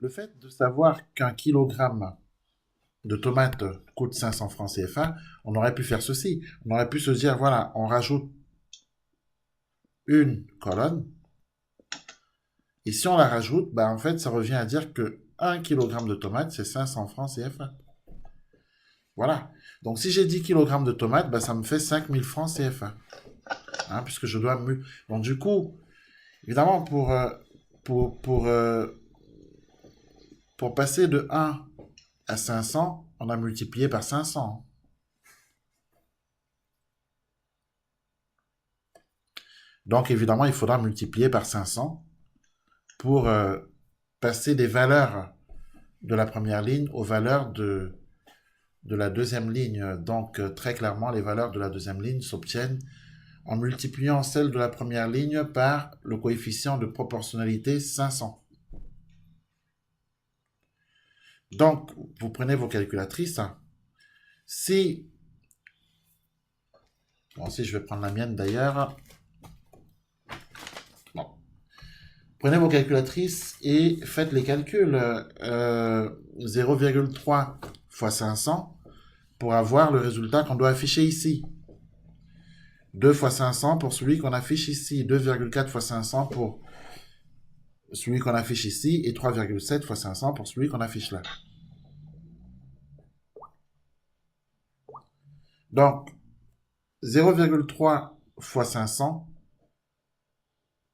Le fait de savoir qu'un kilogramme de tomates coûte 500 francs CFA, on aurait pu faire ceci. On aurait pu se dire, voilà, on rajoute une colonne, et si on la rajoute, bah, en fait, ça revient à dire que 1 kg de tomates, c'est 500 francs CFA. Voilà. Donc, si j'ai 10 kg de tomates, bah, ça me fait 5000 francs CFA. Hein, puisque je dois... Donc, du coup, évidemment, pour, pour, euh, pour passer de 1 à 500, on a multiplié par 500. Donc, évidemment, il faudra multiplier par 500 pour passer des valeurs de la première ligne aux valeurs de la deuxième ligne. Donc, très clairement, les valeurs de la deuxième ligne s'obtiennent en multipliant celles de la première ligne par le coefficient de proportionnalité 500. Donc, vous prenez vos calculatrices. Si, bon, si je vais prendre la mienne d'ailleurs. Bon. Prenez vos calculatrices et faites les calculs. 0,3 fois 500 pour avoir le résultat qu'on doit afficher ici. 2 fois 500 pour celui qu'on affiche ici. 2,4 fois 500 pour celui qu'on affiche ici. Et 3,7 fois 500 pour celui qu'on affiche là. Donc, 0,3 fois 500,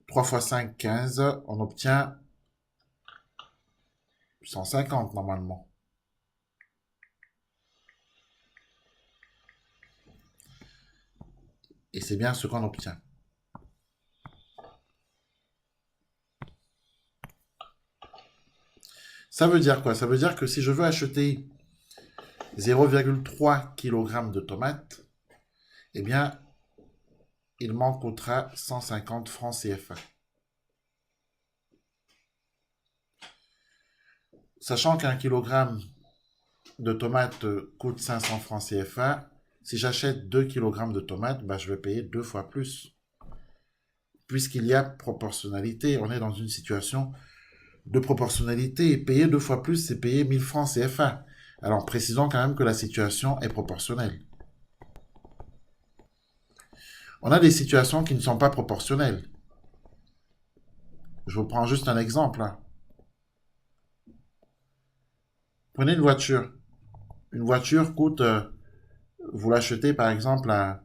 3 fois 5, 15, on obtient 150 normalement. Et c'est bien ce qu'on obtient. Ça veut dire quoi? Ça veut dire que si je veux acheter 0,3 kg de tomates, eh bien, il m'en coûtera 150 francs CFA. Sachant qu'un kilogramme de tomates coûte 500 francs CFA, si j'achète 2 kg de tomates, bah, je vais payer 2 fois plus. Puisqu'il y a proportionnalité, on est dans une situation de proportionnalité. Et payer 2 fois plus, c'est payer 1000 francs CFA. Alors, précisons quand même que la situation est proportionnelle. On a des situations qui ne sont pas proportionnelles. Je vous prends juste un exemple. Prenez une voiture. Une voiture coûte, vous l'achetez par exemple à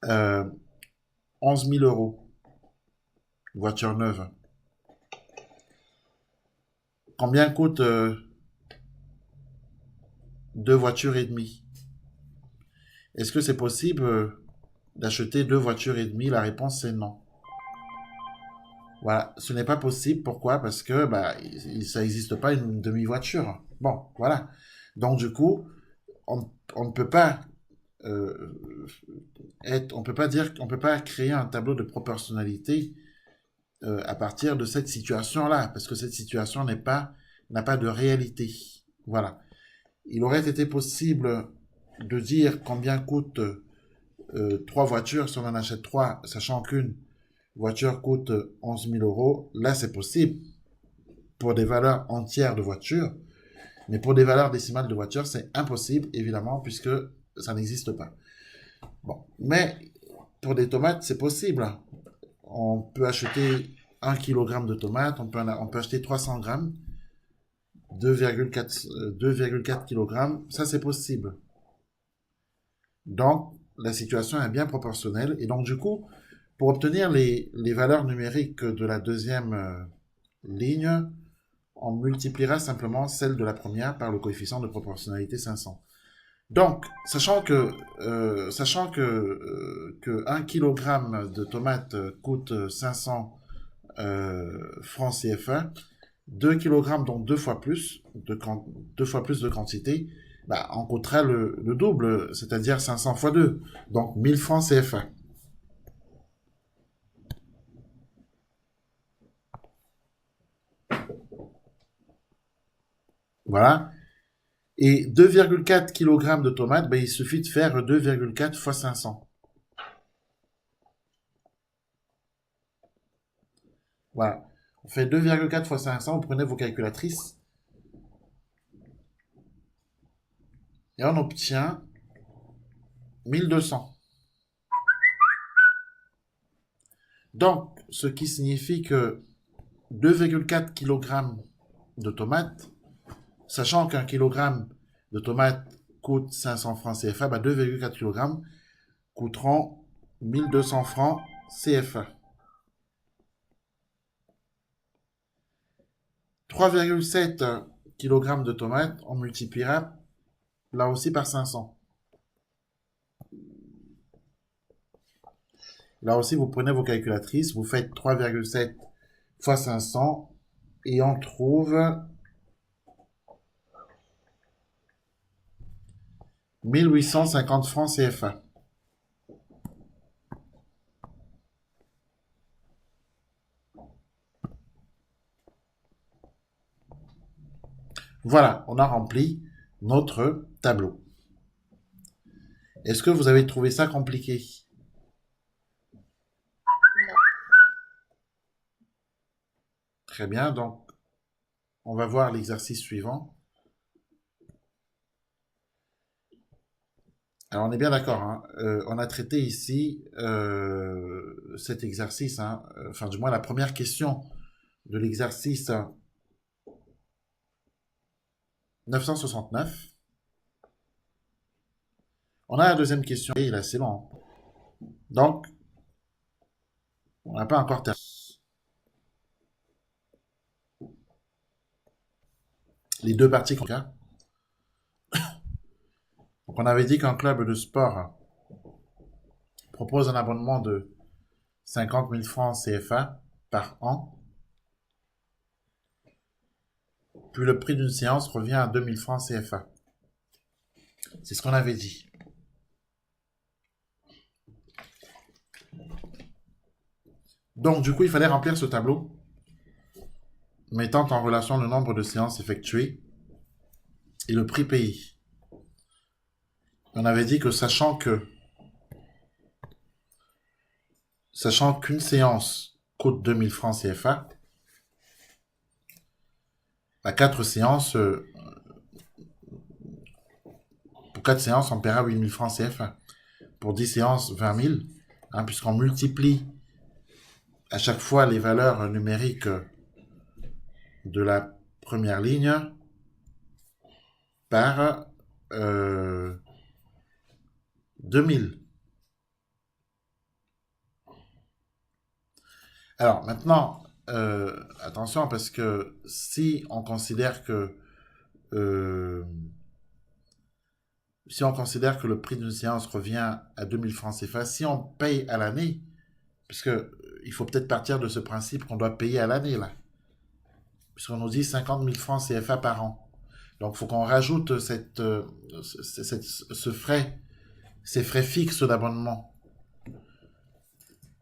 euh, 11 000 euros. Une voiture neuve. Combien coûte 2 voitures et demie? Est-ce que c'est possible d'acheter 2 voitures et demie? La réponse c'est non. Voilà, ce n'est pas possible. Pourquoi? Parce que bah, ça n'existe pas une demi-voiture. Bon, voilà. Donc du coup, on ne peut pas on peut pas dire, on peut pas créer un tableau de proportionnalité à partir de cette situation-là, parce que cette situation n'a pas de réalité. Voilà. Il aurait été possible de dire combien coûte 3 voitures si on en achète 3, sachant qu'une voiture coûte 11 000 euros. Là, c'est possible pour des valeurs entières de voitures, mais pour des valeurs décimales de voitures, c'est impossible, évidemment, puisque ça n'existe pas. Bon, mais pour des tomates, c'est possible. On peut acheter 1 kg de tomates, on peut acheter 300 grammes, 2,4 kg, ça c'est possible. Donc, la situation est bien proportionnelle. Et donc, du coup, pour obtenir les valeurs numériques de la deuxième ligne, on multipliera simplement celle de la première par le coefficient de proportionnalité 500. Donc, que 1 kg de tomates coûte 500 francs CFA, 2 kg, donc 2 fois plus de quantité, bah, on coûtera le double, c'est-à-dire 500 fois 2, donc 1000 francs CFA. Voilà. Et 2,4 kg de tomates, bah, il suffit de faire 2,4 fois 500. Voilà. On fait 2,4 fois 500, vous prenez vos calculatrices. Et on obtient 1200. Donc, ce qui signifie que 2,4 kg de tomates, sachant qu'un kilogramme de tomates coûte 500 francs CFA, 2,4 kg coûteront 1200 francs CFA. 3,7 kg de tomates, on multipliera là aussi par 500. Là aussi, vous prenez vos calculatrices, vous faites 3,7 fois 500 et on trouve 1850 francs CFA. Voilà, on a rempli notre tableau. Est-ce que vous avez trouvé ça compliqué? Très bien, donc on va voir l'exercice suivant. Alors on est bien d'accord, hein. On a traité ici cet exercice, hein, enfin du moins la première question de l'exercice 969. On a la deuxième question, et là c'est long. Donc, on n'a pas encore terminé. Les deux parties qu'on a. Donc on avait dit qu'un club de sport propose un abonnement de 50 000 francs CFA par an, puis le prix d'une séance revient à 2 000 francs CFA. C'est ce qu'on avait dit. Donc du coup, il fallait remplir ce tableau, mettant en relation le nombre de séances effectuées et le prix payé. On avait dit que sachant qu'une séance coûte 2 000 francs CFA, à 4 séances, pour 4 séances, on paiera 8 000 francs CFA. Pour 10 séances, 20 000, hein, puisqu'on multiplie à chaque fois les valeurs numériques de la première ligne par 2000. Alors maintenant, attention parce que si on considère que euh, le prix d'une séance revient à 2000 francs CFA, si on paye à l'année, parce que il faut peut-être partir de ce principe qu'on doit payer à l'année là, puisqu'on nous dit 50 000 francs CFA par an. Donc il faut qu'on rajoute ce frais, ces frais fixes d'abonnement.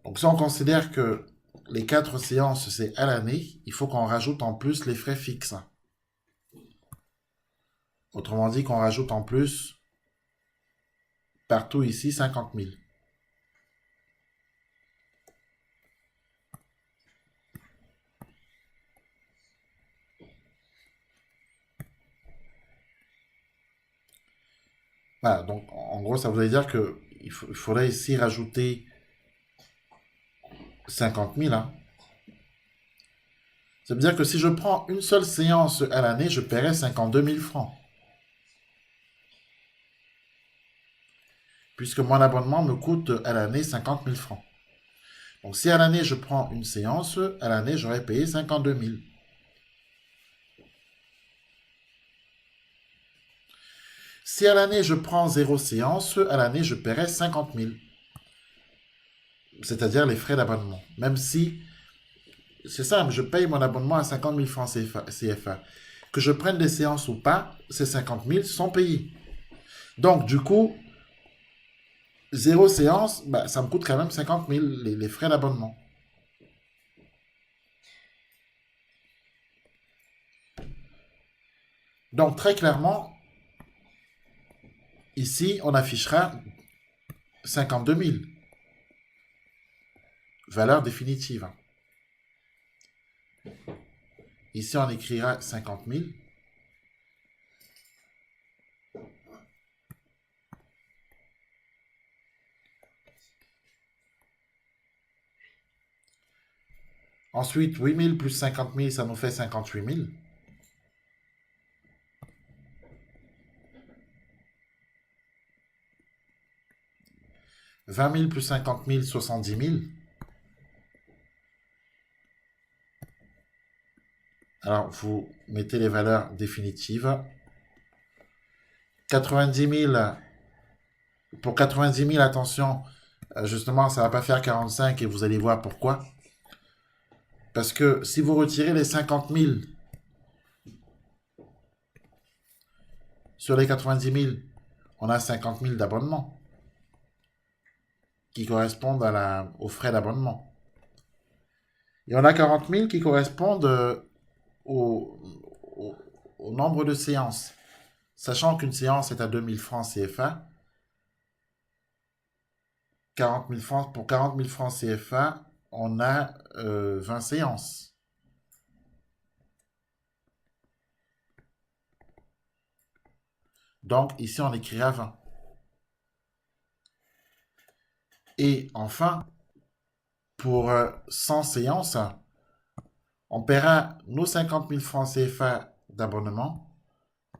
Donc si on considère que les 4 séances c'est à l'année, il faut qu'on rajoute en plus les frais fixes. Autrement dit qu'on rajoute en plus partout ici 50 000. Voilà, donc en gros ça voudrait dire qu'il faudrait ici rajouter 50 000. Hein. Ça veut dire que si je prends une seule séance à l'année, je paierai 52 000 francs. Puisque mon abonnement me coûte à l'année 50 000 francs. Donc si à l'année je prends une séance, à l'année j'aurais payé 52 000. Si à l'année je prends 0 séance, à l'année je paierai 50 000. C'est-à-dire les frais d'abonnement. Même si, c'est simple, je paye mon abonnement à 50 000 francs CFA. Que je prenne des séances ou pas, ces 50 000 sont payés. Donc du coup, 0 séance, ça me coûte quand même 50 000 les frais d'abonnement. Donc très clairement, ici, on affichera 52 000. Valeur définitive. Ici, on écrira 50 000. Ensuite, 8 000 plus 50 000, ça nous fait 58 000. « 20 000 plus 50 000, 70 000. Alors, vous mettez les valeurs définitives. 90 000, pour 90 000, attention, justement, ça ne va pas faire 45 et vous allez voir pourquoi. Parce que si vous retirez les 50 000 sur les 90 000, on a 50 000 d'abonnement qui correspondent aux frais d'abonnement. Et on a 40 000 qui correspondent au nombre de séances. Sachant qu'une séance est à 2000 francs CFA, 40 000 francs, pour 40 000 francs CFA, on a 20 séances. Donc, ici, on écrira 20. Et enfin, pour 100 séances, on paiera nos 50 000 francs CFA d'abonnement,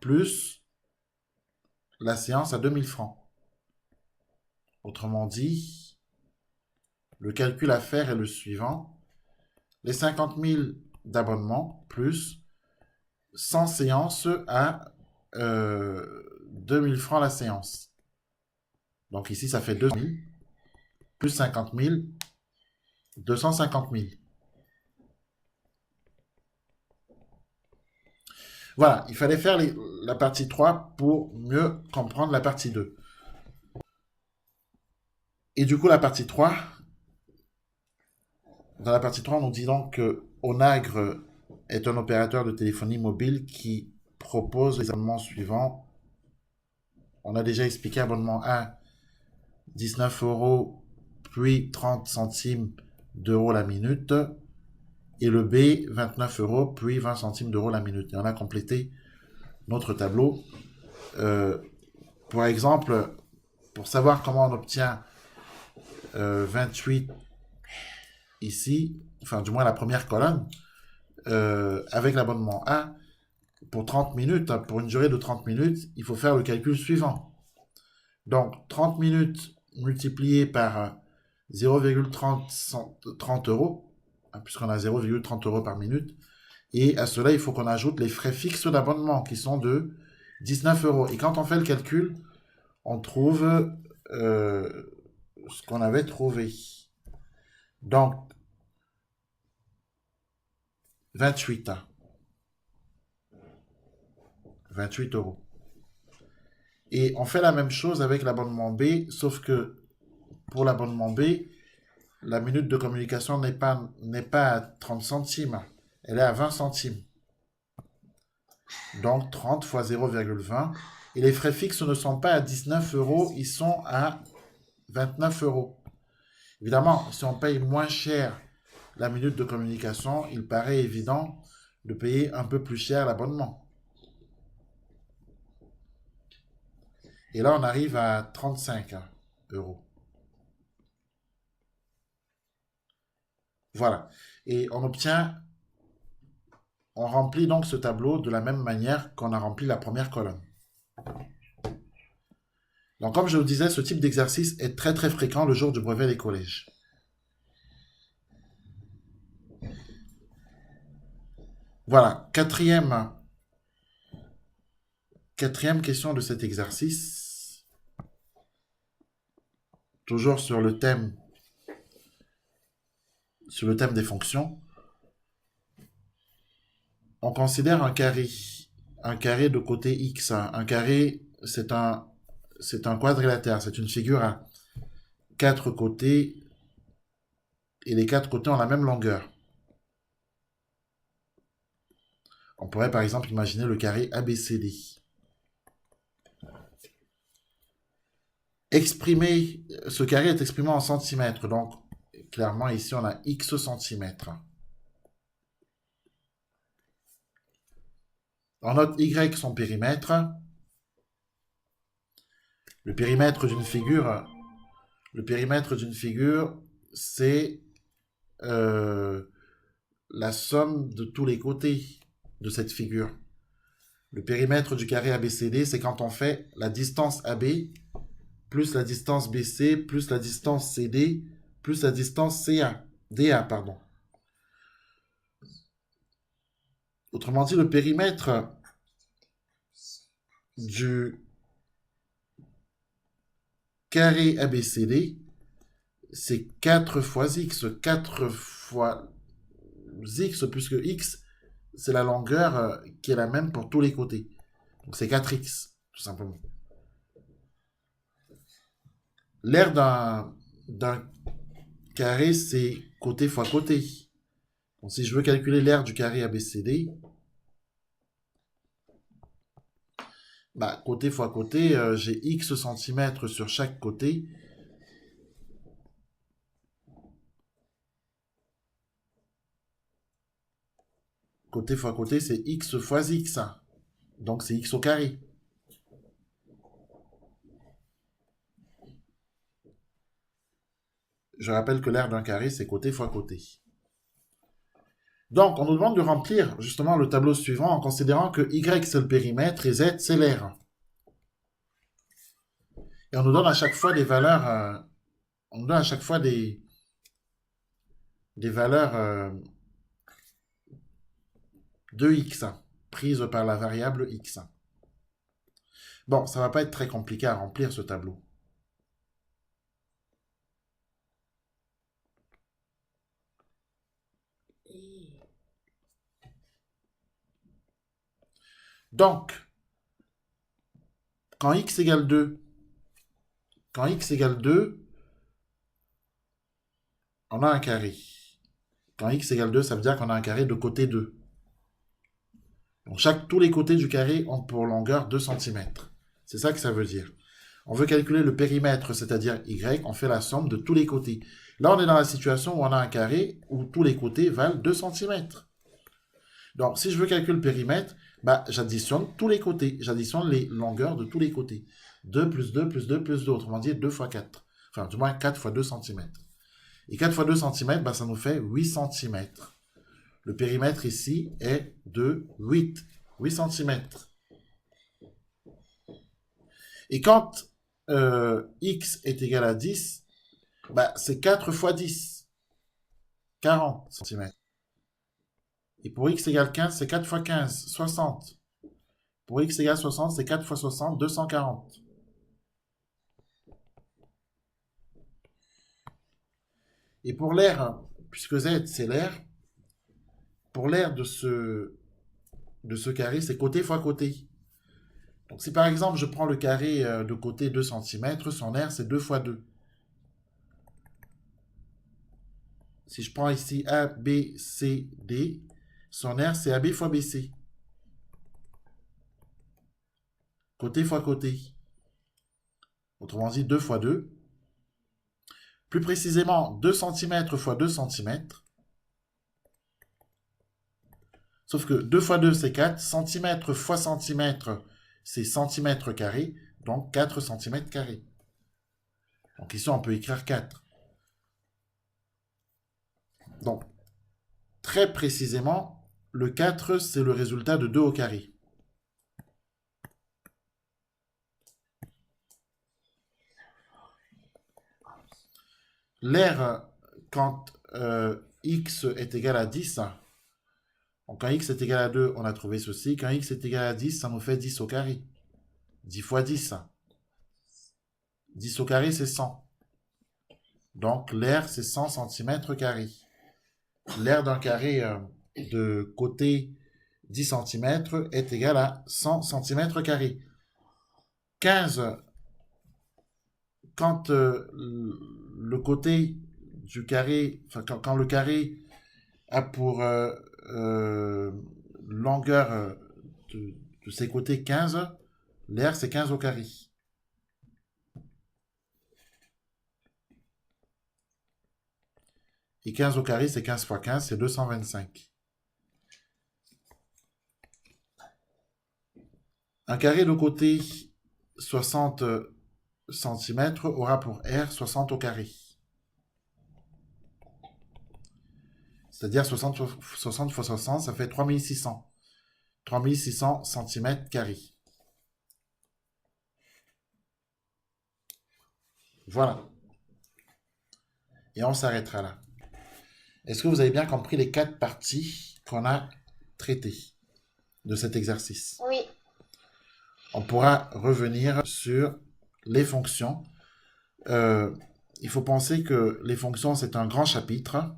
plus la séance à 2000 francs. Autrement dit, le calcul à faire est le suivant. Les 50 000 d'abonnement, plus 100 séances à 2000 francs la séance. Donc ici, ça fait 200 000, plus 50 000, 250 000. Voilà, il fallait faire la partie 3 pour mieux comprendre la partie 2. Et du coup, la partie 3, dans la partie 3, on nous dit donc que Onagre est un opérateur de téléphonie mobile qui propose les abonnements suivants. On a déjà expliqué abonnement 1, 19 euros, puis 30 centimes d'euros la minute. Et le B, 29 euros, puis 20 centimes d'euros la minute. Et on a complété notre tableau. Par exemple, pour savoir comment on obtient 28 ici, enfin du moins la première colonne, avec l'abonnement 1, pour 30 minutes, pour une durée de 30 minutes, il faut faire le calcul suivant. Donc 30 minutes multipliées par 0,30 euros, puisqu'on a 0,30 euros par minute, et à cela, il faut qu'on ajoute les frais fixes d'abonnement, qui sont de 19 euros. Et quand on fait le calcul, on trouve ce qu'on avait trouvé. Donc, 28. 28 euros. Et on fait la même chose avec l'abonnement B, sauf que pour l'abonnement B, la minute de communication n'est pas à 30 centimes, elle est à 20 centimes. Donc 30 fois 0,20. Et les frais fixes ne sont pas à 19 euros, ils sont à 29 euros. Évidemment, si on paye moins cher la minute de communication, il paraît évident de payer un peu plus cher l'abonnement. Et là, on arrive à 35 euros. Voilà. Et on remplit donc ce tableau de la même manière qu'on a rempli la première colonne. Donc, comme je vous disais, ce type d'exercice est très très fréquent le jour du brevet des collèges. Voilà, quatrième question de cet exercice. Toujours sur le thème des fonctions. On considère un carré de côté x. Un carré, c'est un quadrilatère, c'est une figure à 4 côtés et les 4 côtés ont la même longueur. On pourrait par exemple imaginer le carré ABCD. Ce carré est exprimé en centimètres, donc clairement ici on a x centimètres. On note Y son périmètre. Le périmètre d'une figure, c'est la somme de tous les côtés de cette figure. Le périmètre du carré ABCD, c'est quand on fait la distance AB plus la distance BC plus la distance CD plus la distance DA, pardon. Autrement dit, le périmètre du carré ABCD, c'est 4 fois x. 4 fois x, puisque x, c'est la longueur qui est la même pour tous les côtés. Donc c'est 4x, tout simplement. L'aire d'un carré, c'est côté fois côté. Donc si je veux calculer l'aire du carré ABCD, bah, côté fois côté, j'ai x centimètres sur chaque côté. Côté fois côté, c'est x fois x. Donc c'est x au carré. Je rappelle que l'aire d'un carré, c'est côté fois côté. Donc, on nous demande de remplir justement le tableau suivant en considérant que y c'est le périmètre et z c'est l'aire. Et on nous donne à chaque fois des valeurs, on nous donne à chaque fois des valeurs de x prises par la variable x. Bon, ça va pas être très compliqué à remplir ce tableau. Donc, quand x égale 2, on a un carré. Quand x égale 2, ça veut dire qu'on a un carré de côté 2. Donc tous les côtés du carré ont pour longueur 2 cm. C'est ça que ça veut dire. On veut calculer le périmètre, c'est-à-dire y, on fait la somme de tous les côtés. Là, on est dans la situation où on a un carré où tous les côtés valent 2 cm. Donc, si je veux calculer le périmètre, bah, j'additionne tous les côtés. J'additionne les longueurs de tous les côtés. 2 plus 2 plus 2 plus 2, autrement dit 2 fois 4. Enfin, du moins 4 fois 2 cm. Et 4 fois 2 cm, bah, ça nous fait 8 cm. Le périmètre ici est de 8 cm. Et quand x est égal à 10, bah, c'est 4 fois 10, 40 cm. Et pour x égale 15, c'est 4 fois 15, 60. Pour x égale 60, c'est 4 fois 60, 240. Et pour l'aire, puisque z c'est l'aire, pour l'aire de ce carré, c'est côté fois côté. Donc si par exemple je prends le carré de côté 2 cm, son aire c'est 2 fois 2. Si je prends ici A, B, C, D, son aire c'est AB fois BC. Côté fois côté. Autrement dit 2 fois 2. Plus précisément 2 cm fois 2 cm. Sauf que 2 fois 2 c'est 4, cm fois cm c'est centimètre carré, donc 4 cm carrés. Donc ici on peut écrire 4. Donc très précisément, le 4 c'est le résultat de 2 au carré. L'aire quand x est égal à 10, donc quand x est égal à 2, on a trouvé ceci. Quand x est égal à 10, ça nous fait 10 au carré. 10 fois 10. 10 au carré, c'est 100. Donc l'aire, c'est 100 cm carrés. L'aire d'un carré de côté 10 cm est égal à 100 cm carrés. 15, quand le côté du carré, enfin quand le carré a pour longueur de ses côtés 15, l'aire c'est 15 au carré. Et 15 au carré, c'est 15 fois 15, c'est 225. Un carré de côté 60 cm aura pour R 60 au carré. C'est-à-dire 60 fois 60, ça fait 3600. 3600 cm carrés. Voilà. Et on s'arrêtera là. Est-ce que vous avez bien compris les 4 parties qu'on a traitées de cet exercice? Oui. On pourra revenir sur les fonctions. Il faut penser que les fonctions, c'est un grand chapitre.